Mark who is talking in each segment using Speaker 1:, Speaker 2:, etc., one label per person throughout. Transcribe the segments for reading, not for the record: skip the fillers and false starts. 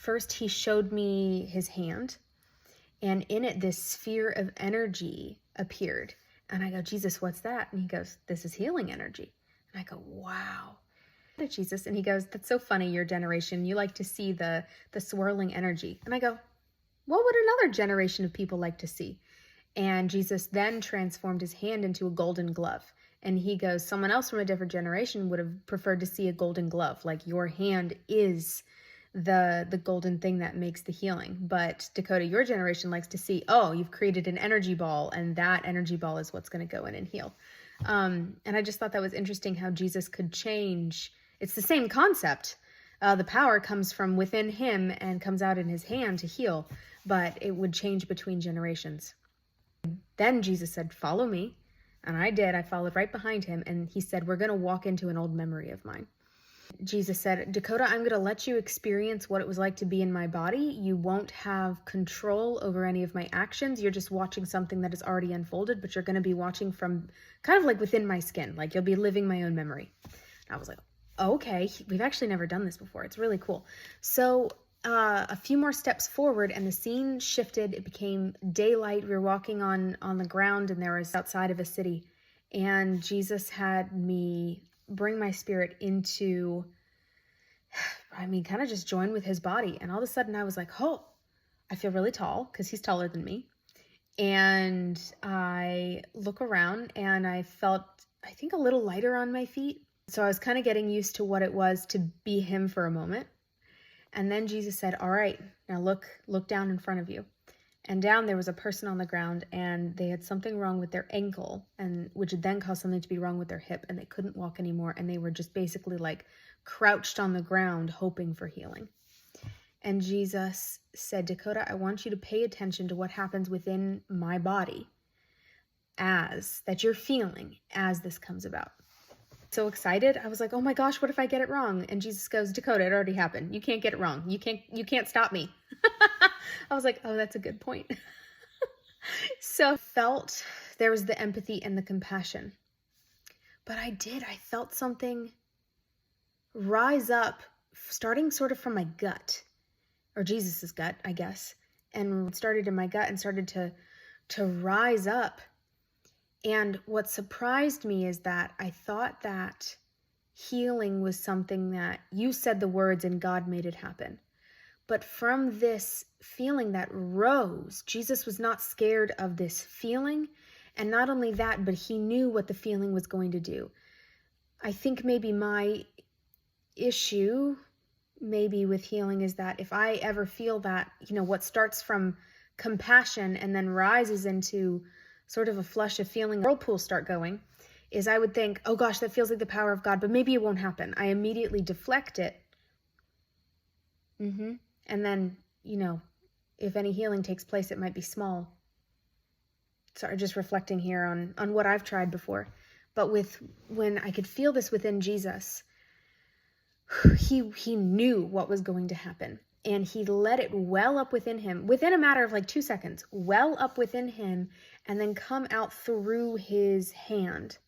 Speaker 1: First, he showed me his hand, and in it, this sphere of energy appeared. And I go, Jesus, what's that? And he goes, this is healing energy. And I go, wow. Jesus. And he goes, that's so funny, your generation. You like to see the swirling energy. And I go, what would another generation of people like to see? And Jesus then transformed his hand into a golden glove. And he goes, someone else from a different generation would have preferred to see a golden glove. Like, your hand is the golden thing that makes the healing. But Dakota, your generation likes to see, oh, you've created an energy ball, and that energy ball is what's going to go in and heal. And I just thought that was interesting how Jesus could change. It's the same concept. The power comes from within him and comes out in his hand to heal, but it would change between generations. Then Jesus said, follow me. And I did. I followed right behind him. And he said, we're going to walk into an old memory of mine. Jesus said, Dakota, I'm going to let you experience what it was like to be in my body. You won't have control over any of my actions. You're just watching something that has already unfolded, but you're going to be watching from kind of like within my skin. Like, you'll be living my own memory. And I was like, okay, we've actually never done this before. It's really cool. So a few more steps forward and the scene shifted. It became daylight. We were walking on the ground, and there was outside of a city. And Jesus had me bring my spirit into, kind of just join with his body. And all of a sudden I was like, oh, I feel really tall, because he's taller than me. And I look around and I felt, I think, a little lighter on my feet. So I was kind of getting used to what it was to be him for a moment. And then Jesus said, all right, now look down in front of you. And down there was a person on the ground, and they had something wrong with their ankle, and which had then caused something to be wrong with their hip, and they couldn't walk anymore. And they were just basically like crouched on the ground, hoping for healing. And Jesus said, Dakota, I want you to pay attention to what happens within my body that you're feeling as this comes about. So excited. I was like, oh my gosh, what if I get it wrong? And Jesus goes, Dakota, it already happened. You can't get it wrong. You can't stop me. I was like, oh, that's a good point. So felt there was the empathy and the compassion. But I felt something rise up, starting sort of from my gut, or Jesus's gut, I guess. And it started in my gut and started to rise up. And what surprised me is that I thought that healing was something that you said the words and God made it happen. But from this feeling that rose, Jesus was not scared of this feeling. And not only that, but he knew what the feeling was going to do. I think maybe my issue maybe with healing is that if I ever feel that, what starts from compassion and then rises into sort of a flush of feeling, whirlpools start going, is I would think, oh gosh, that feels like the power of God, but maybe it won't happen. I immediately deflect it. And then, if any healing takes place, it might be small. Sorry, just reflecting here on what I've tried before. But when I could feel this within Jesus, he knew what was going to happen. And he let it well up within him, within a matter of like 2 seconds, well up within him, and then come out through his hand.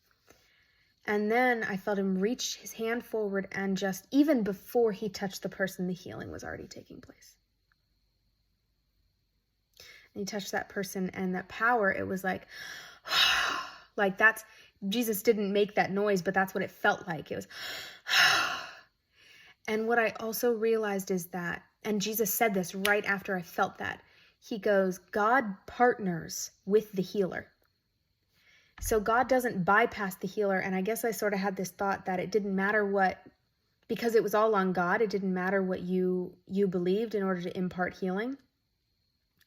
Speaker 1: And then I felt him reach his hand forward, and just even before he touched the person, the healing was already taking place. And he touched that person, and that power, it was like, like that's, Jesus didn't make that noise, but that's what it felt like. It was, and what I also realized is that, and Jesus said this right after I felt that, he goes, God partners with the healer. So God doesn't bypass the healer. And I guess I sort of had this thought that it didn't matter what, because it was all on God, it didn't matter what you believed in order to impart healing.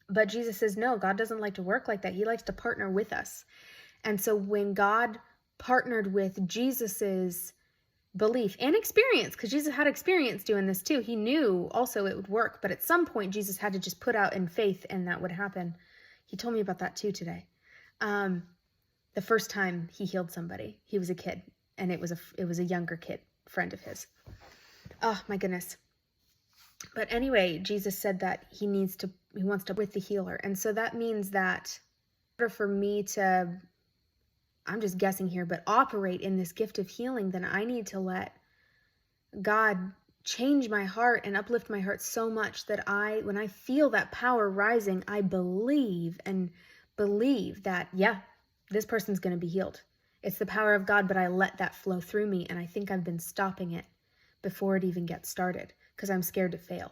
Speaker 1: But Jesus says, no, God doesn't like to work like that. He likes to partner with us. And so when God partnered with Jesus's belief and experience, because Jesus had experience doing this too. He knew also it would work, but at some point Jesus had to just put out in faith and that would happen. He told me about that too today. The first time he healed somebody, he was a kid, and it was a younger kid, friend of his. Oh my goodness. But anyway, Jesus said that he wants to with the healer. And so that means that in order for me to, I'm just guessing here, but operate in this gift of healing, then I need to let God change my heart and uplift my heart so much that when I feel that power rising, I believe that, yeah, this person's going to be healed. It's the power of God, but I let that flow through me. And I think I've been stopping it before it even gets started because I'm scared to fail.